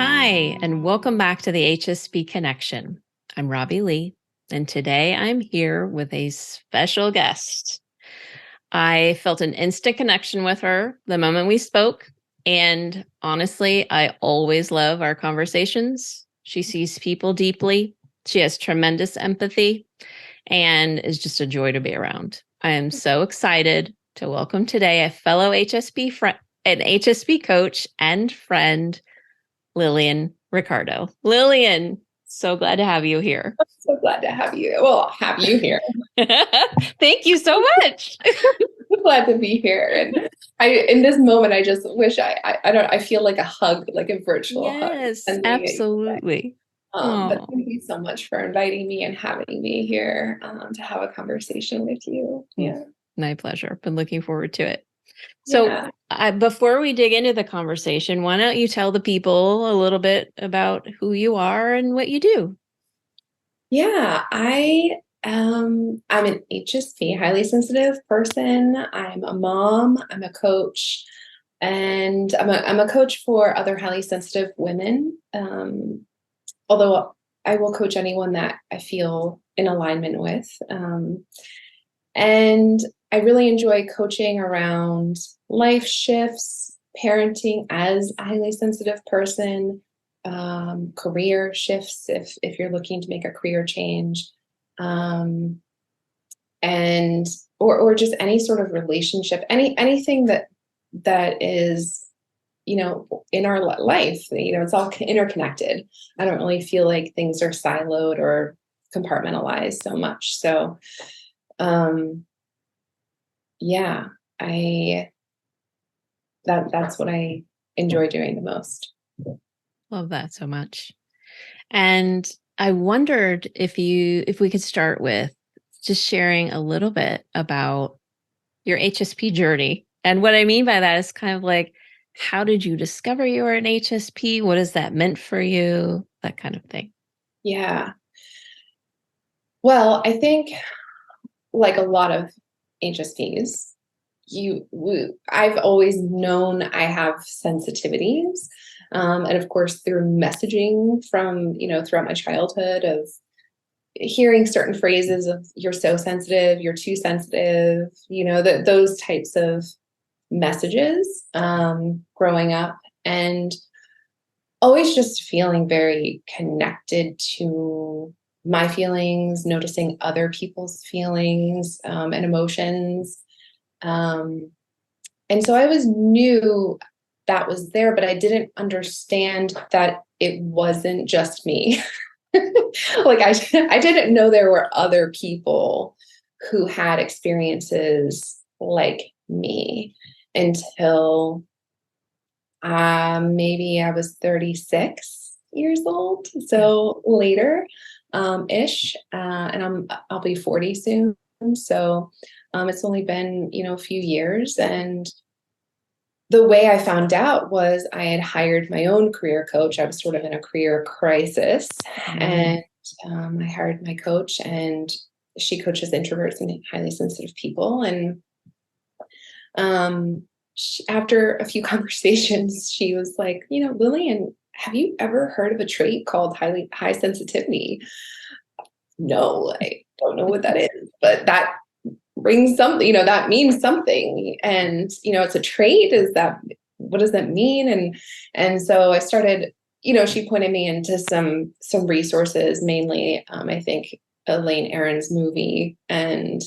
Hi, and welcome back to the HSP Connection. I'm Robbie Lee, and today I'm here with a special guest. I felt an instant connection with her the moment we spoke, and honestly, I always love our conversations. She sees people deeply, she has tremendous empathy, and is just a joy to be around. I am so excited to welcome today a fellow HSP friend, an HSP coach and friend, Lillian Ricardo. Lillian, so glad to have you here. So glad to have you. Well, have you here. Thank you so much. Glad to be here. And in this moment, I just wish I feel like a hug, like a virtual hug. Yes, absolutely. But thank you so much for inviting me and having me here to have a conversation with you. Yeah. My pleasure. Been looking forward to it. So before we dig into the conversation, why don't you tell the people a little bit about who you are and what you do? Yeah, I'm an HSP, highly sensitive person. I'm a mom, I'm a coach, and I'm a coach for other highly sensitive women. Although I will coach anyone that I feel in alignment with. And I really enjoy coaching around life shifts, parenting as a highly sensitive person, career shifts if you're looking to make a career change, and or just any sort of relationship, anything that is, in our life, it's all interconnected. I don't really feel like things are siloed or compartmentalized so much. So, yeah, that's what I enjoy doing the most. Love that so much. And I wondered if we could start with just sharing a little bit about your HSP journey. And what I mean by that is kind of like, how did you discover you were an HSP? What has that meant for you? That kind of thing. Yeah. Well, I think like a lot of HSPs, I've always known I have sensitivities. And of course, through messaging from, throughout my childhood, of hearing certain phrases of "you're so sensitive," "you're too sensitive," those types of messages, growing up, and always just feeling very connected to my feelings, noticing other people's feelings, and emotions. And so I always knew that was there, but I didn't understand that it wasn't just me. Like I didn't know there were other people who had experiences like me until maybe I was 36 years old. So later, ish, and I'll be 40 soon. So it's only been, a few years. And the way I found out was I had hired my own career coach. I was sort of in a career crisis, and I hired my coach, and she coaches introverts and highly sensitive people. And after a few conversations, she was like, "Lillian, have you ever heard of a trait called high sensitivity?" No, I don't know what that is, but that rings something, that means something. And, it's a trait. What does that mean? And so I started, she pointed me into some resources, mainly, I think Elaine Aron's movie. And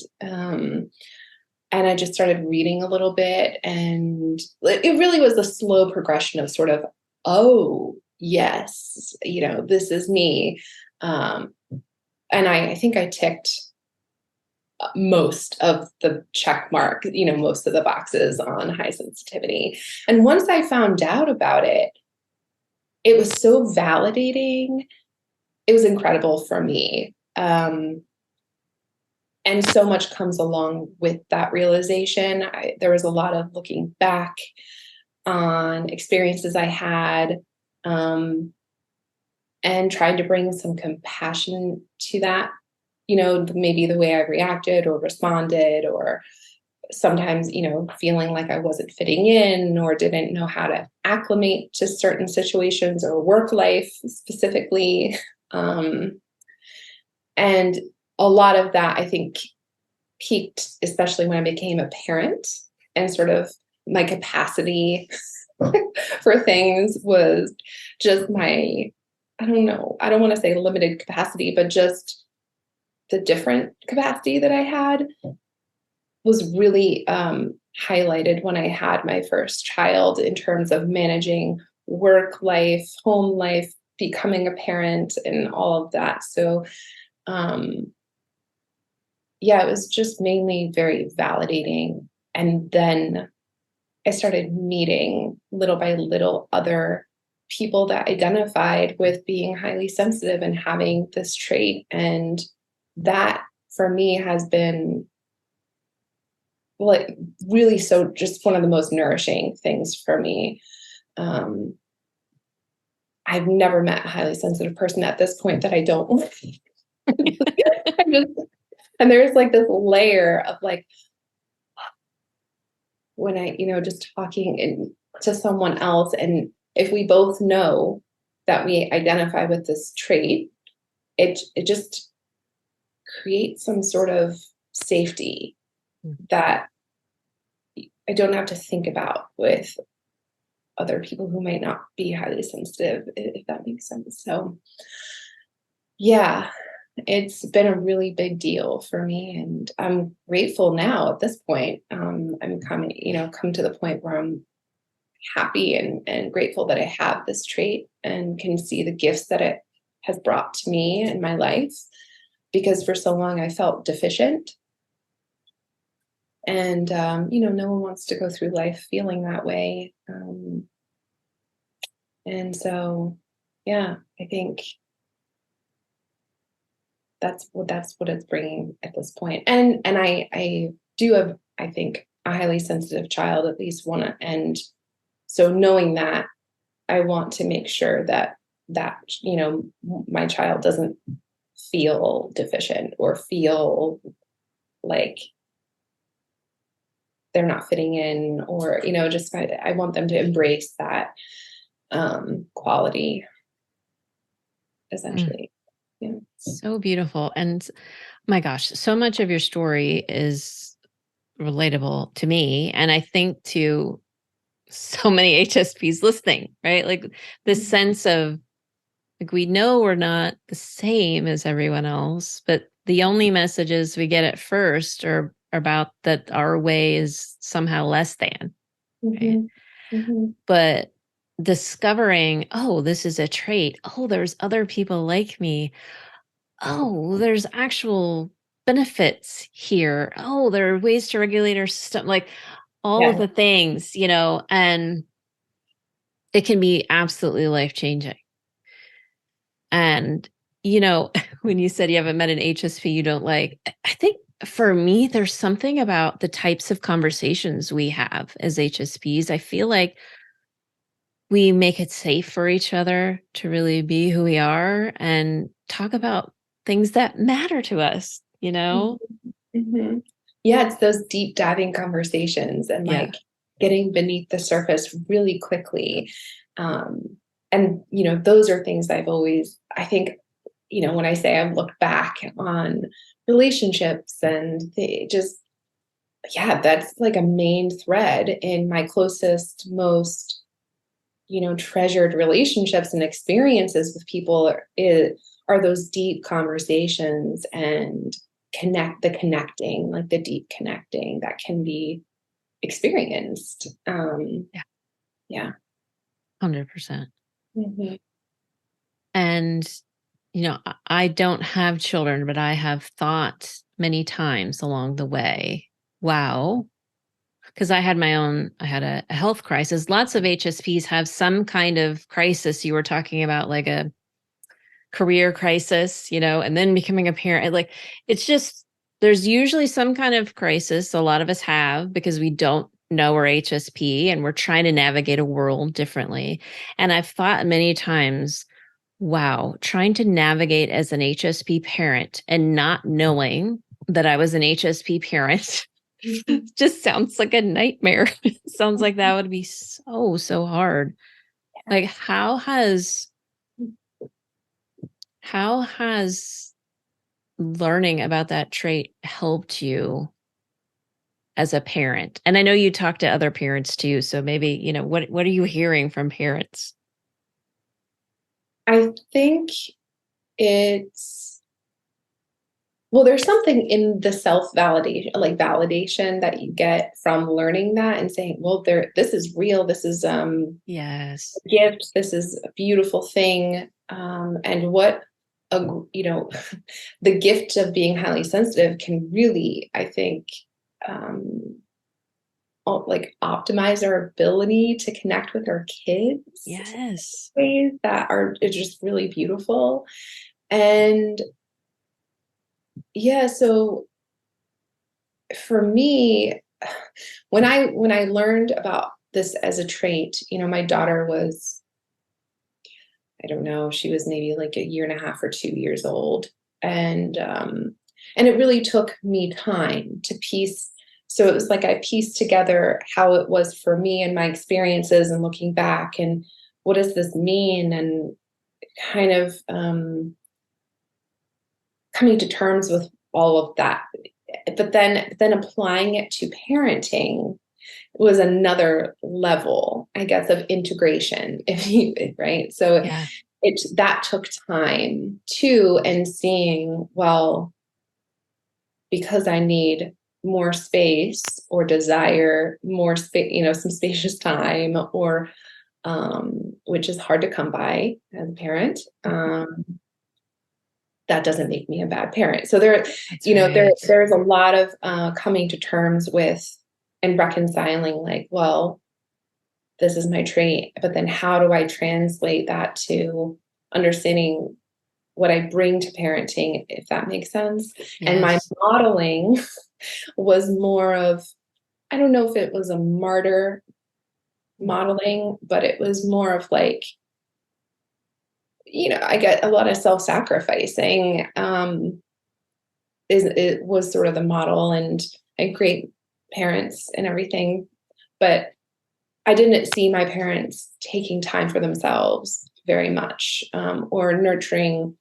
I just started reading a little bit, and it really was a slow progression of sort of, oh, yes, this is me. And I think I ticked most of the check mark, most of the boxes on high sensitivity. And once I found out about it, it was so validating. It was incredible for me. And so much comes along with that realization. There was a lot of looking back on experiences I had, and trying to bring some compassion to that, maybe the way I reacted or responded or sometimes, feeling like I wasn't fitting in or didn't know how to acclimate to certain situations or work life specifically. And a lot of that, I think, peaked, especially when I became a parent, and sort of my capacity for things was just I don't know, I don't want to say limited capacity, but just the different capacity that I had was really highlighted when I had my first child, in terms of managing work life, home life, becoming a parent, and all of that. So, yeah, it was just mainly very validating. And then I started meeting little by little other people that identified with being highly sensitive and having this trait. And that for me has been like really, so just one of the most nourishing things for me. I've never met a highly sensitive person at this point that I don't. And there's like this layer of like, when I, just talking to someone else, and if we both know that we identify with this trait, it just creates some sort of safety that I don't have to think about with other people who might not be highly sensitive, if that makes sense. So yeah, it's been a really big deal for me, and I'm grateful now at this point. I'm come to the point where I'm happy and grateful that I have this trait and can see the gifts that it has brought to me in my life, because for so long I felt deficient. And, no one wants to go through life feeling that way. And so, yeah, I think that's what it's bringing at this point. And I do have, I think, a highly sensitive child, at least one. And so knowing that, I want to make sure that my child doesn't feel deficient or feel like they're not fitting in, or just I want them to embrace that quality, essentially. Yeah. So beautiful. And my gosh, so much of your story is relatable to me, and I think to so many HSPs listening, right? Like this sense of like, we know we're not the same as everyone else, but the only messages we get at first are about that our way is somehow less than. Right? But discovering, oh, this is a trait. Oh, there's other people like me. Oh, there's actual benefits here. Oh, there are ways to regulate our system, like all of the things, and it can be absolutely life-changing. And, when you said you haven't met an HSP you don't like, I think for me, there's something about the types of conversations we have as HSPs. I feel like we make it safe for each other to really be who we are and talk about things that matter to us, Mm-hmm. Yeah, it's those deep diving conversations, and like getting beneath the surface really quickly. And, those are things I've always, I think, when I say I've looked back on relationships, and they just, that's like a main thread in my closest, most, treasured relationships and experiences with people are those deep conversations and connecting, like the deep connecting that can be experienced. Yeah. 100%. And, I don't have children, but I have thought many times along the way, wow, because I had a health crisis. Lots of HSPs have some kind of crisis. You were talking about like a career crisis, and then becoming a parent. Like, it's just, there's usually some kind of crisis a lot of us have because we don't know we're HSP and we're trying to navigate a world differently. And I've thought many times, wow, trying to navigate as an HSP parent and not knowing that I was an HSP parent It just sounds like a nightmare. It sounds like that would be so hard. Like how has learning about that trait helped you as a parent? And I know you talk to other parents too, so maybe, what are you hearing from parents? I think it's, well, there's something in the self-validation, like validation that you get from learning that and saying, well, this is real. This is Yes. a gift. This is a beautiful thing. And what a, the gift of being highly sensitive can really, I think, um, like optimize our ability to connect with our kids. Yes. Ways that are just really beautiful. And yeah, so for me, when I learned about this as a trait, my daughter was, I don't know, she was maybe like a year and a half or 2 years old. And it really took me time to piece. So it was like I pieced together how it was for me and my experiences and looking back and what does this mean, and kind of coming to terms with all of that. But then applying it to parenting was another level, I guess, of integration, if you, right? So Yeah. that took time too, and seeing, well, because I need more space or desire more space, some spacious time, or which is hard to come by as a parent. That doesn't make me a bad parent. So That's right. there's a lot of coming to terms with and reconciling, like, well, this is my trait, but then how do I translate that to understanding what I bring to parenting, if that makes sense. And my Yes. modeling was more of, I don't know if it was a martyr modeling, but it was more of like, I get a lot of self-sacrificing. It was sort of the model, and great parents and everything, but I didn't see my parents taking time for themselves very much, or nurturing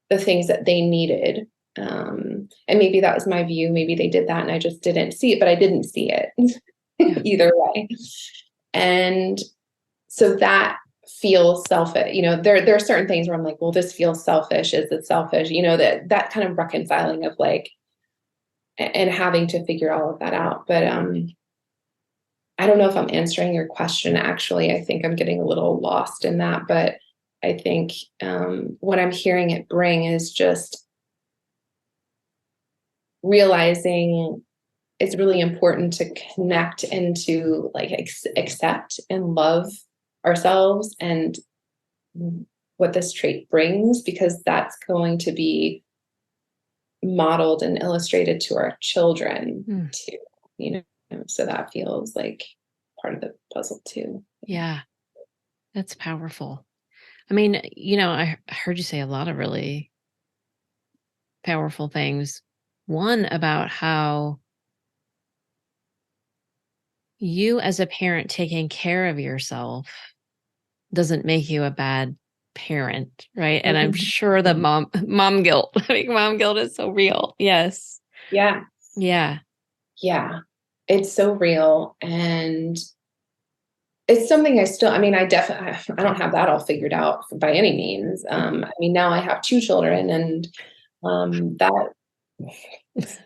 the things that they needed. And maybe that was my view. Maybe they did that and I just didn't see it, but I didn't see it Yeah. either way. And so that feels selfish. There are certain things where I'm like, well, this feels selfish. Is it selfish? That kind of reconciling of like, and having to figure all of that out. But I don't know if I'm answering your question. Actually, I think I'm getting a little lost in that, but I think what I'm hearing it bring is just realizing it's really important to connect and to like accept and love ourselves and what this trait brings, because that's going to be modeled and illustrated to our children too, so that feels like part of the puzzle too. Yeah. That's powerful. I mean, I heard you say a lot of really powerful things. One about how you as a parent taking care of yourself doesn't make you a bad parent, right? And I'm sure the mom guilt, mom guilt is so real. Yes. Yeah. Yeah. Yeah. It's so real. And it's something I definitely, I don't have that all figured out by any means. Now I have two children, and that that's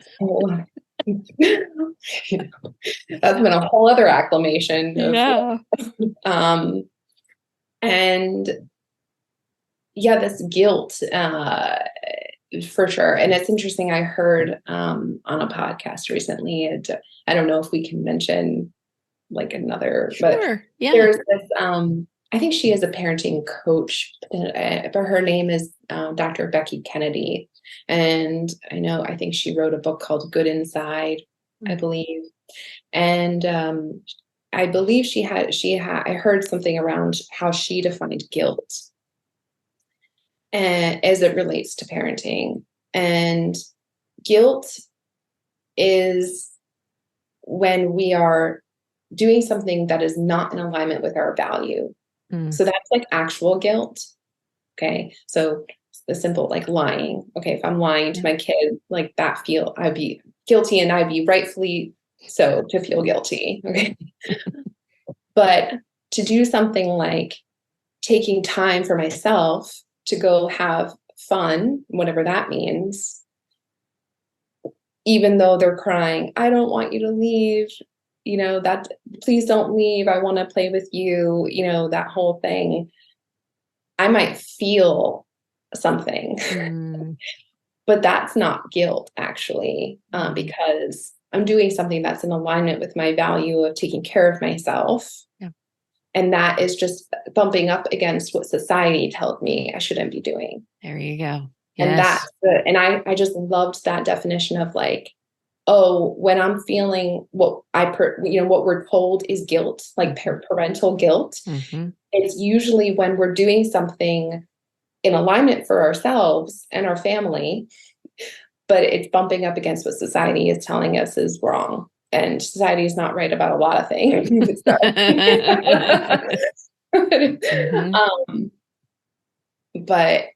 been a whole other acclamation of, Yeah. um, and yeah, this guilt, for sure. And it's interesting. I heard on a podcast recently, and I don't know if we can mention like another, but Sure. Yeah. there's this, I think she is a parenting coach, but her name is Dr. Becky Kennedy. And I think she wrote a book called Good Inside, I believe. And I believe I heard something around how she defined guilt and as it relates to parenting. And guilt is when we are doing something that is not in alignment with our value. So that's like actual guilt. Okay. So the simple, like lying. Okay. If I'm lying to my kid, like that I'd be guilty, and I'd be rightfully so to feel guilty. Okay. But to do something like taking time for myself to go have fun, whatever that means, even though they're crying, I don't want you to leave, that please don't leave. I want to play with you, that whole thing. I might feel something, but that's not guilt actually, because I'm doing something that's in alignment with my value of taking care of myself. Yeah. And that is just bumping up against what society tells me I shouldn't be doing. There you go. Yes. And I just loved that definition of like, oh, when I'm feeling what what we're told is guilt, like parental guilt, it's usually when we're doing something in alignment for ourselves and our family, but it's bumping up against what society is telling us is wrong. And society is not right about a lot of things. But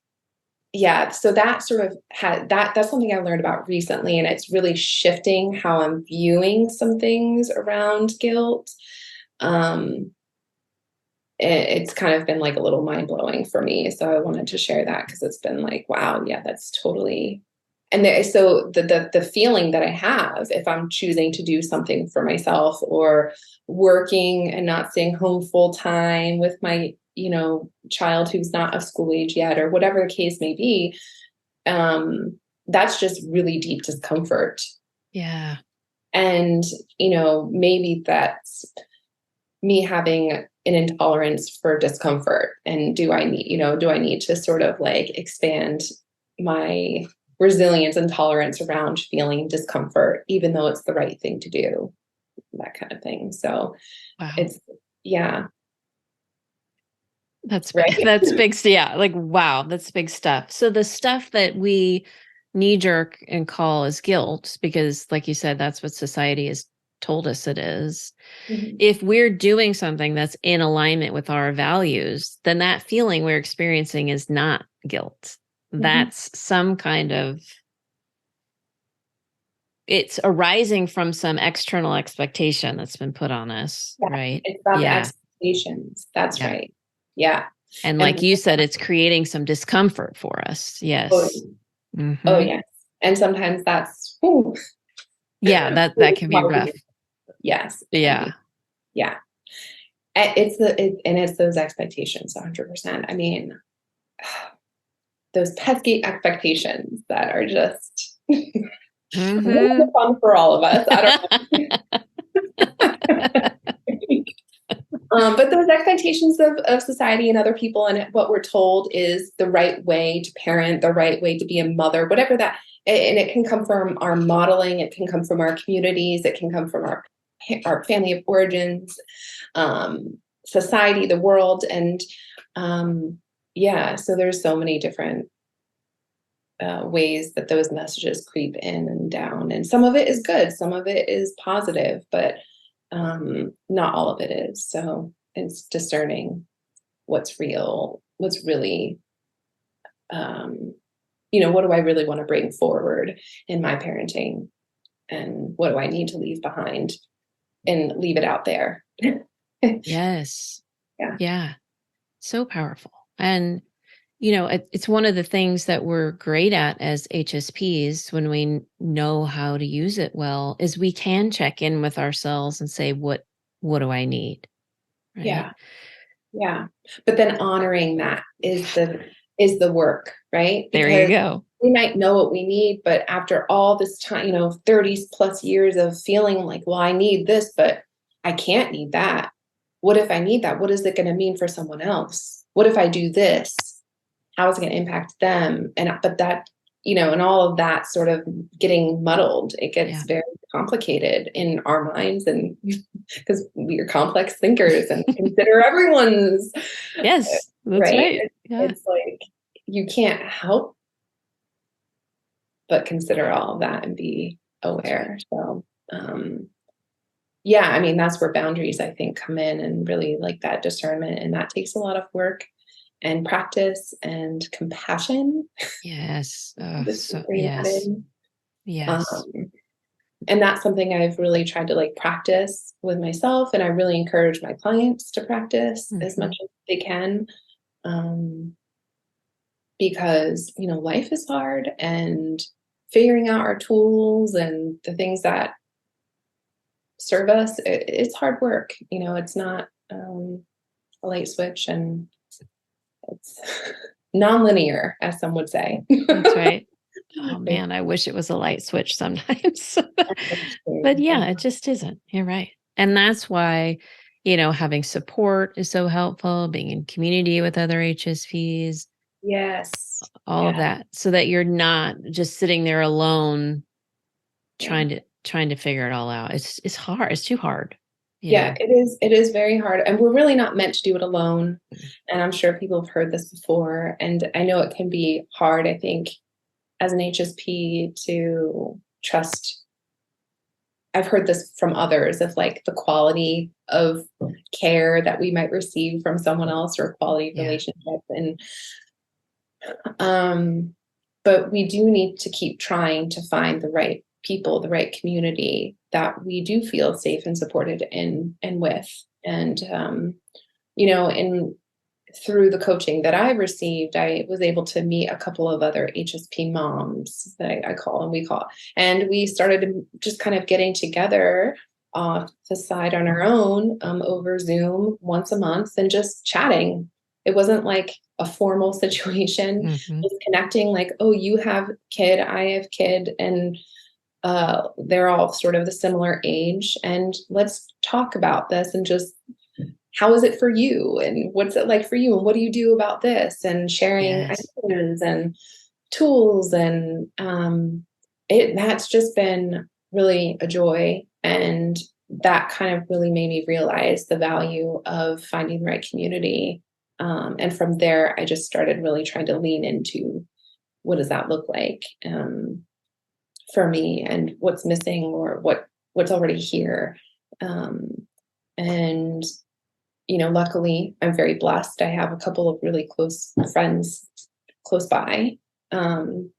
yeah, so that sort of that's something I learned about recently, and it's really shifting how I'm viewing some things around guilt. It's kind of been like a little mind-blowing for me. So I wanted to share that because it's been like, wow, yeah, that's totally. And so the feeling that I have if I'm choosing to do something for myself, or working and not staying home full time with my, child who's not of school age yet, or whatever the case may be, that's just really deep discomfort. Yeah. And, maybe that's me having an intolerance for discomfort. And do I need to sort of like expand my resilience and tolerance around feeling discomfort, even though it's the right thing to do, that kind of thing. So it's, yeah. That's right. That's big. Yeah. Like, wow, that's big stuff. So the stuff that we knee jerk and call as guilt, because like you said, that's what society has told us it is. If we're doing something that's in alignment with our values, then that feeling we're experiencing is not guilt. That's some kind of, it's arising from some external expectation that's been put on us, right? It's about the expectations. That's right. Yeah. And like you said, it's creating some discomfort for us. Yes. Oh, yes. And sometimes that's, yeah, that can be rough. Yes. Yeah. Yeah. It's those expectations 100%. I mean, those pesky expectations that are just fun for all of us. I don't know. But those expectations of society and other people, and what we're told is the right way to parent, the right way to be a mother, whatever that, and it can come from our modeling, it can come from our communities, it can come from our family of origins, society, the world, and so there's so many different ways that those messages creep in and down, and some of it is good, some of it is positive, but not all of it is. So it's discerning what's real, what's really, what do I really want to bring forward in my parenting, and what do I need to leave behind and leave it out there. Yes. Yeah. Yeah. So powerful. And, it's one of the things that we're great at as HSPs when we know how to use it well, is we can check in with ourselves and say, what do I need? Right? Yeah. Yeah. But then honoring that is the work, right? Because there you go. We might know what we need, but after all this time, 30 plus years of feeling like, well, I need this, but I can't need that. What if I need that? What is it going to mean for someone else? What if I do this? How is it going to impact them? But that, and all of that sort of getting muddled, it gets very complicated in our minds, and because we are complex thinkers and consider everyone's. Yes, that's right. It's like, you can't help but consider all of that and be aware. So, yeah, I mean, that's where boundaries, I think, come in, and really like that discernment. And that takes a lot of work and practice and compassion. Yes. Just to So bring that yes. in. Yes. Um, and that's something I've really tried to like practice with myself. And I really encourage my clients to practice as Hmm. much as they can. Um, because, life is hard, and figuring out our tools and the things that serve us, it's hard work. It's not a light switch, and it's nonlinear, as some would say. That's right. Oh man, I wish it was a light switch sometimes. But yeah, it just isn't. You're right. And that's why, having support is so helpful, being in community with other HSPs, Yes. all of Yeah. that, so that you're not just sitting there alone Yeah. trying to figure it all out. It's hard. It's too hard, Yeah, it is very hard, and we're really not meant to do it alone. And I'm sure people have heard this before, and I know it can be hard, I think, as an HSP to trust. I've heard this from others of like the quality of care that we might receive from someone else, or quality of Yeah. relationship. And um but we do need to keep trying to find the right people, the right community that we do feel safe and supported in and with. And and through the coaching that I received, I was able to meet a couple of other HSP moms that I call, and we call, and we started just kind of getting together off the side on our own, over Zoom once a month, and just chatting. It wasn't like a formal situation, Hmm. just connecting like, oh, you have kid, I have kid, and they're all sort of the similar age, and let's talk about this, and just how is it for you, and what's it like for you, and what do you do about this, and sharing Yes. ideas and tools. And that's just been really a joy. And that kind of really made me realize the value of finding the right community. And from there, I just started really trying to lean into what does that look like, for me, and what's missing, or what's already here. Um, and luckily, I'm very blessed. I have a couple of really close friends close by, um,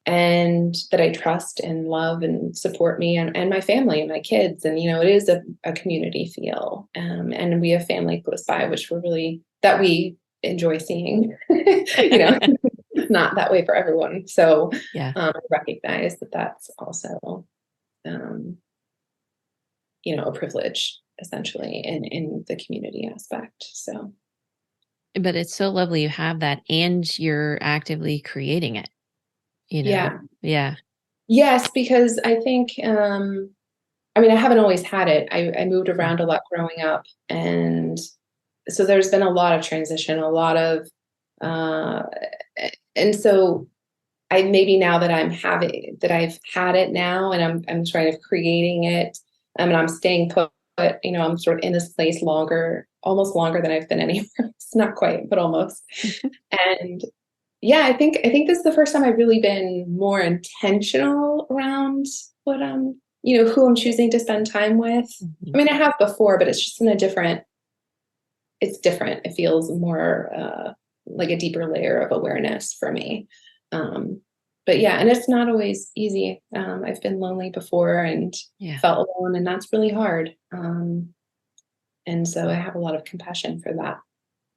and that I trust and love and support me, and my family and my kids. And, it is a community feel. And we have family close by, which that we enjoy seeing. Not that way for everyone. So Yeah. I recognize that that's also, um, a privilege, essentially, in the community aspect. So But it's so lovely you have that and you're actively creating it, you know? yeah. Yeah. Yes, because I think, I mean, I haven't always had it. I moved Mm. around a lot growing up, and so there's been a lot of transition, a lot of, uh, and so I maybe now that I've had it now, and I'm sort of creating it, and I'm staying put. I'm sort of in this place longer, almost longer than I've been anywhere else. Not quite, but almost. And yeah, I think this is the first time I've really been more intentional around what who I'm choosing to spend time with. I Mhm. mean, I have before, but it's just it's different. It feels more like a deeper layer of awareness for me. Um, but yeah, and it's not always easy. I've been lonely before and Yeah, felt alone, and that's really hard. And so I have a lot of compassion for that,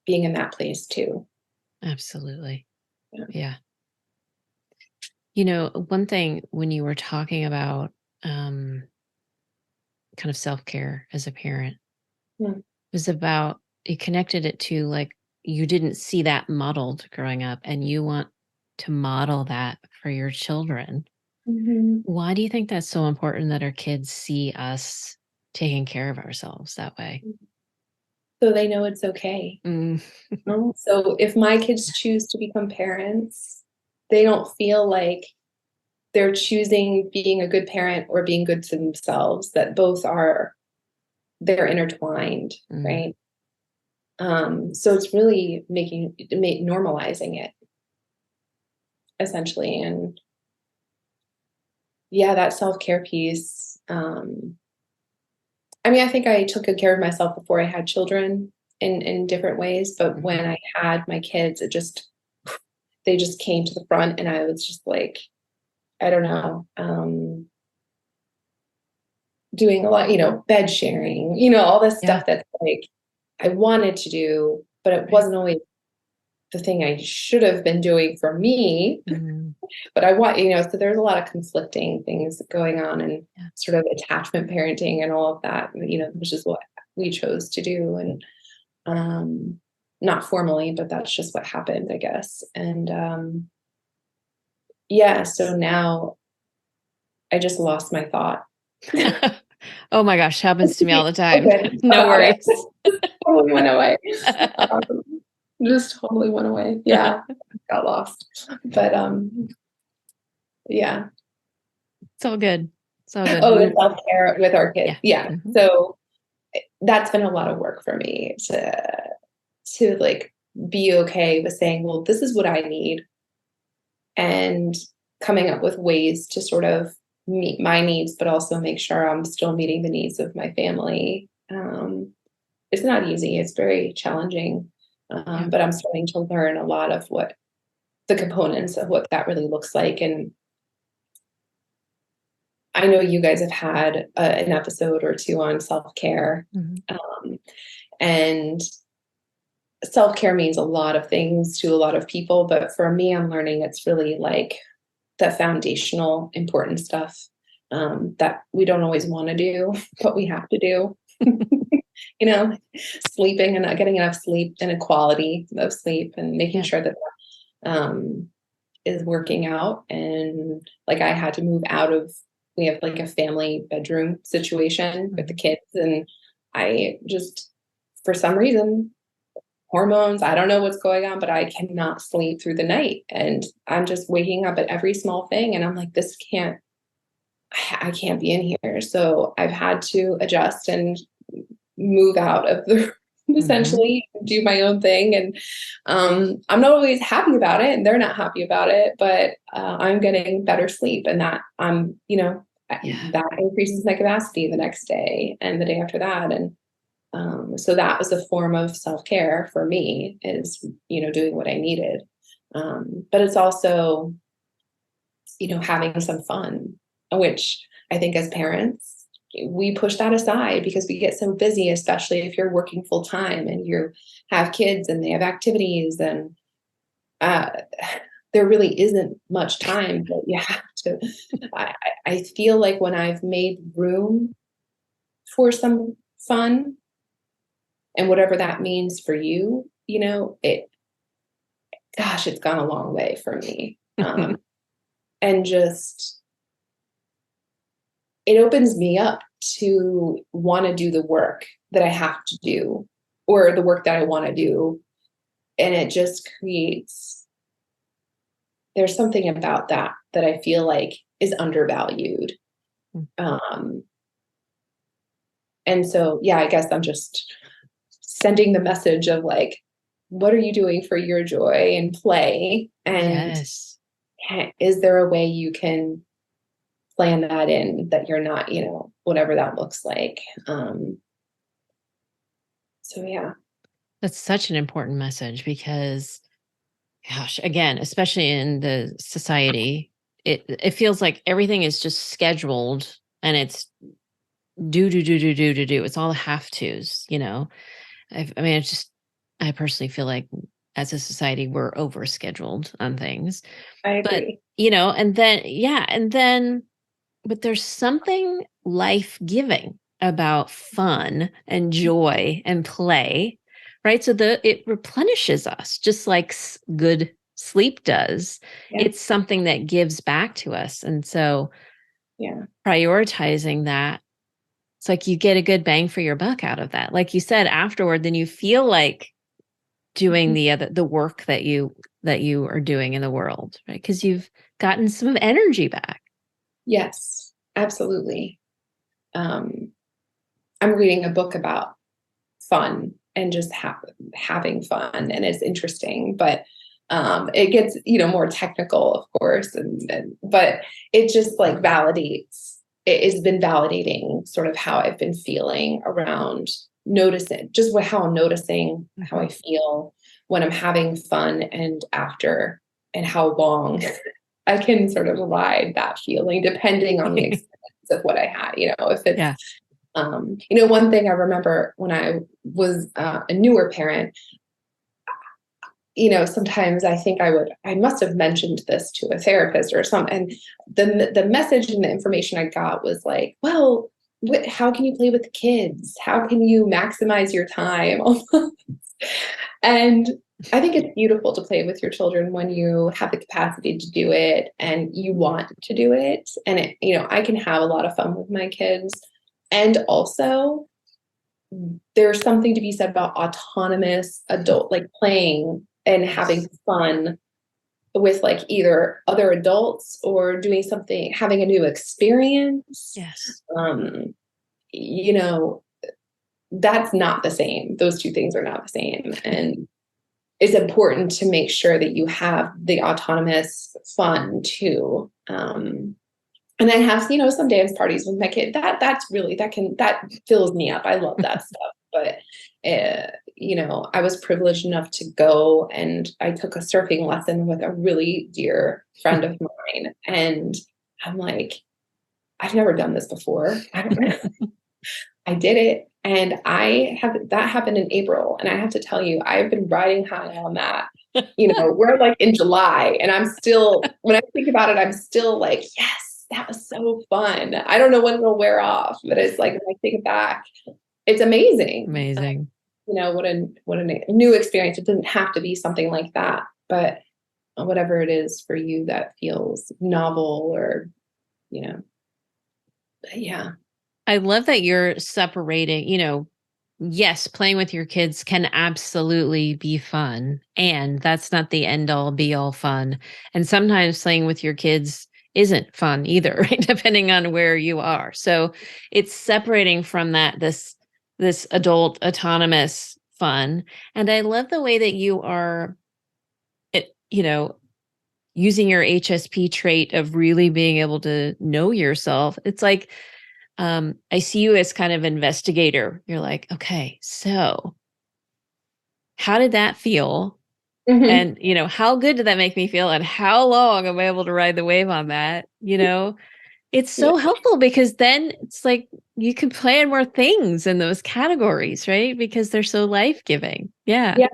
being in that place too. absolutely. Yeah. Yeah. One thing when you were talking about um, kind of self care as a parent Mm. was about you connected it to like you didn't see that modeled growing up and you want to model that for your children. Mhm. Why do you think that's so important that our kids see us taking care of ourselves that way? So they know it's okay. Mm, So if my kids choose to become parents, they don't feel like they're choosing being a good parent or being good to themselves, that both they're intertwined, mm. right? So it's really normalizing it, essentially. And yeah, that self-care piece, I mean, I think I took good care of myself before I had children in different ways, but when I had my kids, they just came to the front, and I was just like, I don't know, doing a lot, bed sharing, all this Yeah. stuff that's like I wanted to do, but it Right. wasn't always the thing I should have been doing for me. Mm. But I want, so there's a lot of conflicting things going on, and Yeah. sort of attachment parenting and all of that, which is what we chose to do. And not formally, but that's just what happened, I guess. And yeah, so now I just lost my thought. Oh my gosh, happens to me all the time. Open No about it. worries. Totally went away. Um, just totally went away. Yeah, got lost. But yeah. It's all good. It's all good. Oh, the self-care with our kids. Yeah. Yeah. Mhm. So that's been a lot of work for me to like be okay with saying, well, this is what I need, and coming up with ways to sort of meet my needs, but also make sure I'm still meeting the needs of my family. It's not easy. It's very challenging. Yeah. But I'm starting to learn a lot of what the components of what that really looks like. And I know you guys have had an episode or two on self-care. Mhm. Um, and self-care means a lot of things to a lot of people, but for me, I'm learning it's really like the foundational important stuff that we don't always want to do, but we have to do. Sleeping and not getting enough sleep, and a quality of sleep, and making Yeah. sure that um, is working out. And like I had to move out of, we have like a family bedroom situation with the kids, and I just, for some reason, hormones, I don't know what's going on, but I cannot sleep through the night, and I'm just waking up at every small thing, and I'm like, I can't be in here. So I've had to adjust and move out of the Mhm. essentially do my own thing. And I'm not always happy about it, and they're not happy about it, but I'm getting better sleep, and that Yeah. that increases my capacity the next day and the day after that. And so that was a form of self-care for me, is doing what I needed. But it's also having some fun, which I think as parents, we push that aside because we get so busy, especially if you're working full time and you have kids and they have activities, and uh, there really isn't much time. But you have to. I feel like when I've made room for some fun, and whatever that means for you, it's gone a long way for me. And just it opens me up to want to do the work that I have to do, or the work that I want to do. And it just there's something about that I feel like is undervalued. Um, and so, yeah, I guess I'm just sending the message of like, what are you doing for your joy and play? And Yes. is there a way you can plan that in, that you're not, whatever that looks like. So yeah. That's such an important message because, gosh, again, especially in the society, it feels like everything is just scheduled and it's do. It's all have tos, I mean, it's just, I personally feel like as a society, we're overscheduled on things. I But, agree. and then, yeah, but there's something life giving about fun and joy and play, right? So it replenishes us just like good sleep does. Yeah. It's something that gives back to us. And so Yeah. prioritizing that, it's like you get a good bang for your buck out of that. Like you said, afterward, then you feel like doing the work that you are doing in the world, right? Because you've gotten some energy back. Yes, absolutely. Um, I'm reading a book about fun and just having fun, and it's interesting, but it gets more technical, of course, and but it just like validates it has been validating sort of how I've been feeling around noticing just how I'm noticing how I feel when I'm having fun and after, and how long I can sort of ride that feeling depending on the experience of what I had, if it's, Yeah. One thing I remember when I was a newer parent, sometimes I think I must have mentioned this to a therapist or something. And the message and the information I got was like, well, how can you play with the kids? How can you maximize your time? And I think it's beautiful to play with your children when you have the capacity to do it and you want to do it. And I can have a lot of fun with my kids. And also there's something to be said about autonomous adult, like playing and having fun with like either other adults or doing something, having a new experience. Yes. That's not the same. Those two things are not the same. And it's important to make sure that you have the autonomous fun too. And I have, some dance parties with my kid. That fills me up. I love that stuff. But, I was privileged enough to go, and I took a surfing lesson with a really dear friend of mine. And I'm like, I've never done this before. I don't know. I did it. And that happened in April. And I have to tell you, I've been riding high on that. We're like in July, and I'm still, when I think about it, I'm still like, yes, that was so fun. I don't know when it'll wear off, but it's like, when I think back, it's amazing. Amazing. What a new experience. It doesn't have to be something like that, but whatever it is for you that feels novel or, yeah. I love that you're separating, yes, playing with your kids can absolutely be fun. And that's not the end all be all fun. And sometimes playing with your kids isn't fun either, right? Depending on where you are. So it's separating from this adult autonomous fun. And I love the way that you are, using your HSP trait of really being able to know yourself. It's like, I see you as kind of investigator. You're like, okay, so how did that feel? Mm-hmm. And, how good did that make me feel? And how long am I able to ride the wave on that? It's so helpful because then it's like you can plan more things in those categories, right? Because they're so life-giving. Yeah. Yeah.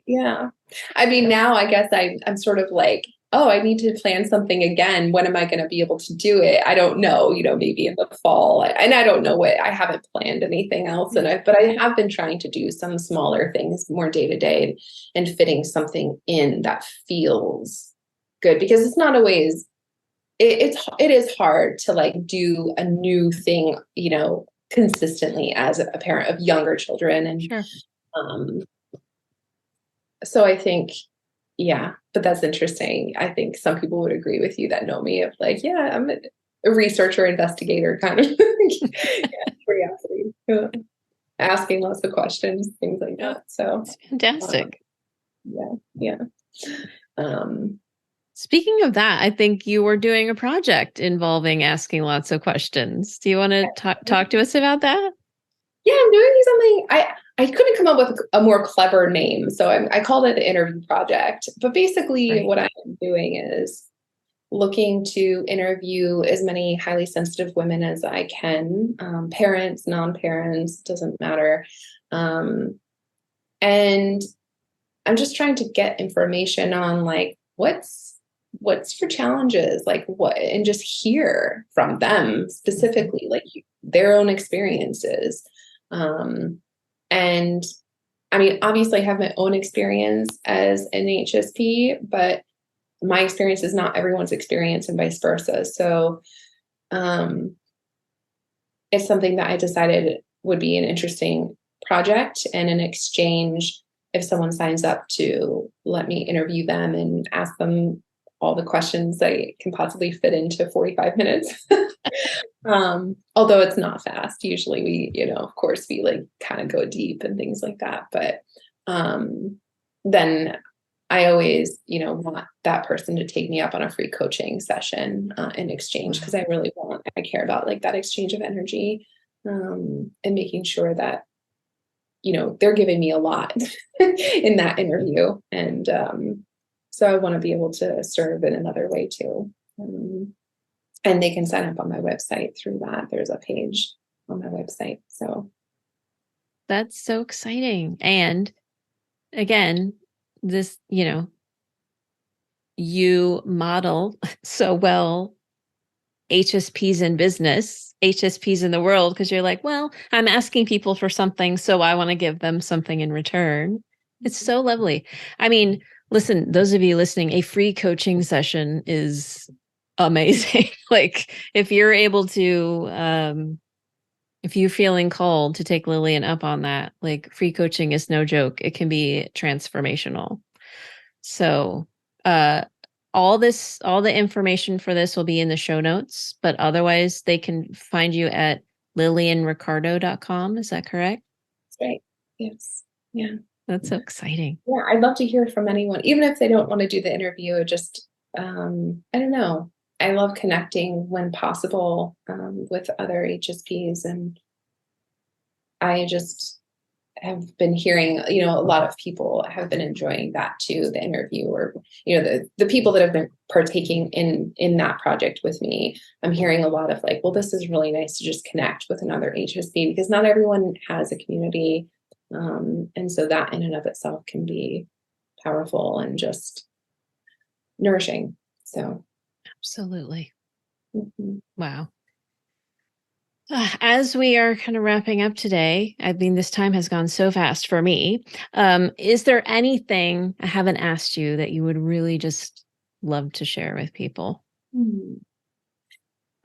Yeah. I mean, now I guess I'm sort of like, oh, I need to plan something again. When am I going to be able to do it? I don't know, maybe in the fall. And I don't know I haven't planned anything else. But I have been trying to do some smaller things more day to day and fitting something in that feels good, because it's not always, it is hard to like do a new thing, consistently as a parent of younger children. And, Sure. So I think, yeah, but that's interesting. I think some people would agree with you that know me of like, yeah, I'm a researcher, investigator kind of curiosity, asking lots of questions, things like that. So it's fantastic. Yeah. Speaking of that, I think you were doing a project involving asking lots of questions. Do you want to talk to us about that? Yeah, I'm doing something. I couldn't come up with a more clever name, so I called it the interview project. But basically, what I'm doing is looking to interview as many highly sensitive women as I can, parents, non-parents, doesn't matter. And I'm just trying to get information on like what's your challenges, like what, and just hear from them specifically, like their own experiences. And I mean, obviously I have my own experience as an HSP, but my experience is not everyone's experience and vice versa. So it's something that I decided would be an interesting project and an exchange if someone signs up to let me interview them and ask them all the questions I can possibly fit into 45 minutes. Although it's not fast. Usually we, of course we like kind of go deep and things like that. But then I always, want that person to take me up on a free coaching session in exchange, because I care about like that exchange of energy, and making sure that, they're giving me a lot in that interview. And so I want to be able to serve in another way too. And they can sign up on my website through that. There's a page on my website. So that's so exciting. And again, this, you model so well HSPs in business, HSPs in the world, because you're like, well, I'm asking people for something, so I want to give them something in return. It's so lovely. I mean, listen, those of you listening, a free coaching session is amazing. Like if you're able to, if you're feeling called to take Lillian up on that, like free coaching is no joke. It can be transformational. So, all the information for this will be in the show notes, but otherwise they can find you at lillianricardo.com. Is that correct? that's right. Yes. Yeah. That's so exciting. Yeah. I'd love to hear from anyone, even if they don't want to do the interview. Just, I don't know. I love connecting when possible with other HSPs. And I just have been hearing, a lot of people have been enjoying that too, the interview, or, the people that have been partaking in that project with me. I'm hearing a lot of like, well, this is really nice to just connect with another HSP, because not everyone has a community. And so that in and of itself can be powerful and just nourishing. So Absolutely. mm-hmm. Wow. As we are kind of wrapping up today, I mean, this time has gone so fast for me. Is there anything I haven't asked you that you would really just love to share with people? I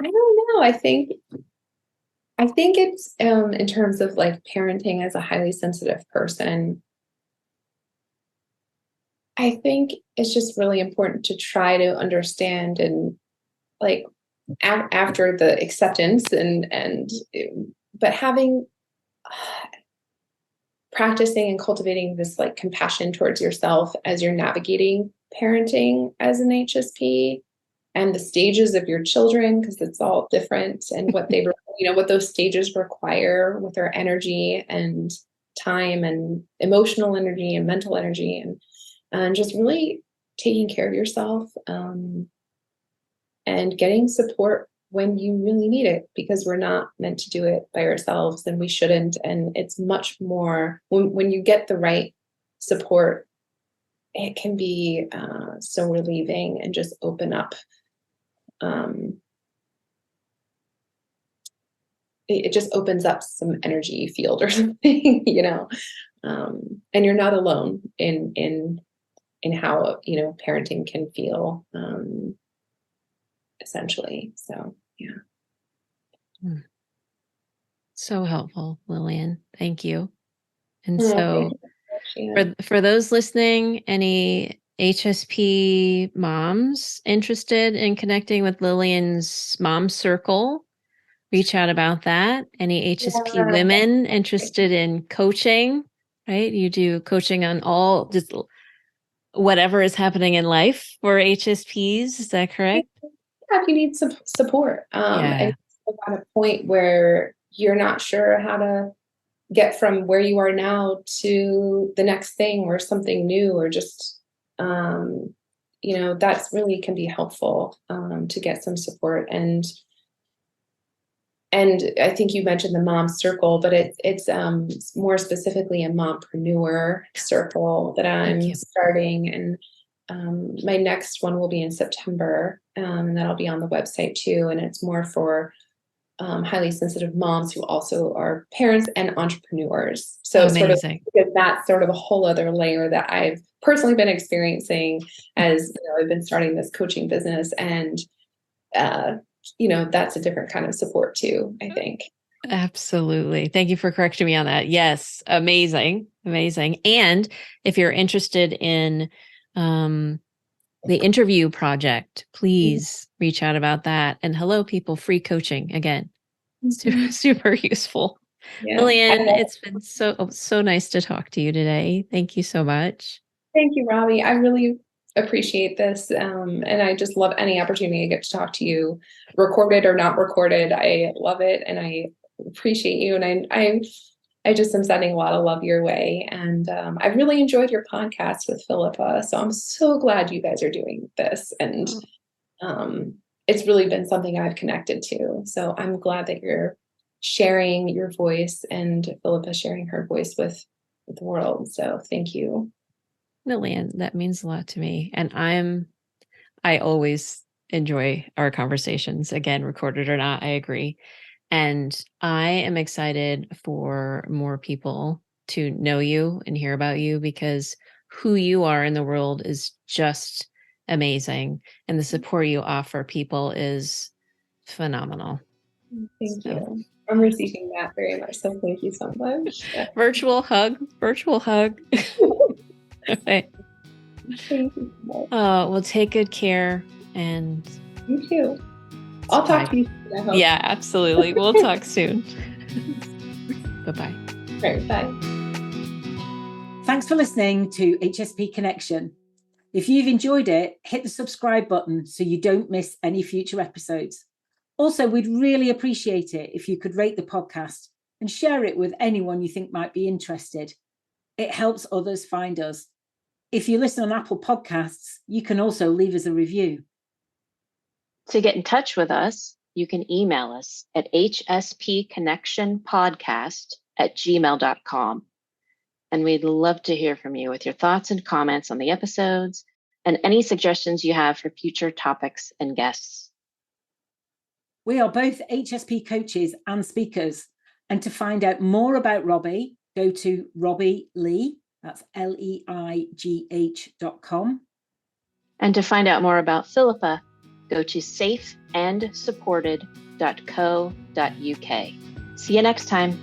don't know. I think it's in terms of like parenting as a highly sensitive person, I think it's just really important to try to understand, and like after the acceptance and but having practicing and cultivating this like compassion towards yourself as you're navigating parenting as an HSP, and the stages of your children, because it's all different, and what they what those stages require with their energy and time and emotional energy and mental energy, and just really taking care of yourself, and getting support when you really need it, because we're not meant to do it by ourselves, and we shouldn't. And it's much more when you get the right support, it can be so relieving and just open up. It just opens up some energy field or something, and you're not alone in how parenting can feel, essentially. So yeah. So helpful, Lillian. Thank you. And Oh, so thank you. for those listening, any HSP moms interested in connecting with Lillian's mom circle, reach out about that. Any HSP Yeah. women interested in coaching, right? You do coaching on all just whatever is happening in life for HSPs. Is that correct? Yeah, if you need some support, and you're at a point where you're not sure how to get from where you are now to the next thing or something new, or just that's really can be helpful, to get some support. And I think you mentioned the mom circle, but it's more specifically a mompreneur circle that I'm starting. And my next one will be in September, and that'll be on the website too. And it's more for highly sensitive moms who also are parents and entrepreneurs. So Amazing. because that's sort of a whole other layer that I've personally been experiencing as I've been starting this coaching business, and that's a different kind of support too, I think. Absolutely. Thank you for correcting me on that. Yes. Amazing. Amazing. And if you're interested in the interview project, please reach out about that. And hello, people, free coaching again. Super, super useful. Yeah. Lillian, it's been so nice to talk to you today. Thank you so much. Thank you, Robbie. I really appreciate this. And I just love any opportunity I get to talk to you, recorded or not recorded. I love it. And I appreciate you. And I just am sending a lot of love your way. And I really enjoyed your podcast with Philippa. So I'm so glad you guys are doing this. And it's really been something I've connected to. So I'm glad that you're sharing your voice and Philippa sharing her voice with the world. So thank you. Lillian, that means a lot to me. And I always enjoy our conversations, again, recorded or not, I agree. And I am excited for more people to know you and hear about you, because who you are in the world is just amazing. And the support you offer people is phenomenal. Thank you. I'm receiving that very much. So thank you so much. Virtual hug. Okay. Thank you so much. Well, take good care, and you too. I'll talk to you soon, I hope. Yeah, absolutely. We'll talk soon. Bye-bye. All right, bye. Thanks for listening to HSP Connection. If you've enjoyed it, hit the subscribe button so you don't miss any future episodes. Also, we'd really appreciate it if you could rate the podcast and share it with anyone you think might be interested. It helps others find us. If you listen on Apple Podcasts, you can also leave us a review. To get in touch with us, you can email us at hspconnectionpodcast@gmail.com. And we'd love to hear from you with your thoughts and comments on the episodes and any suggestions you have for future topics and guests. We are both HSP coaches and speakers. And to find out more about Robbie, go to Robbie Lee, that's leigh.com. And to find out more about Philippa, go to safeandsupported.co.uk. See you next time.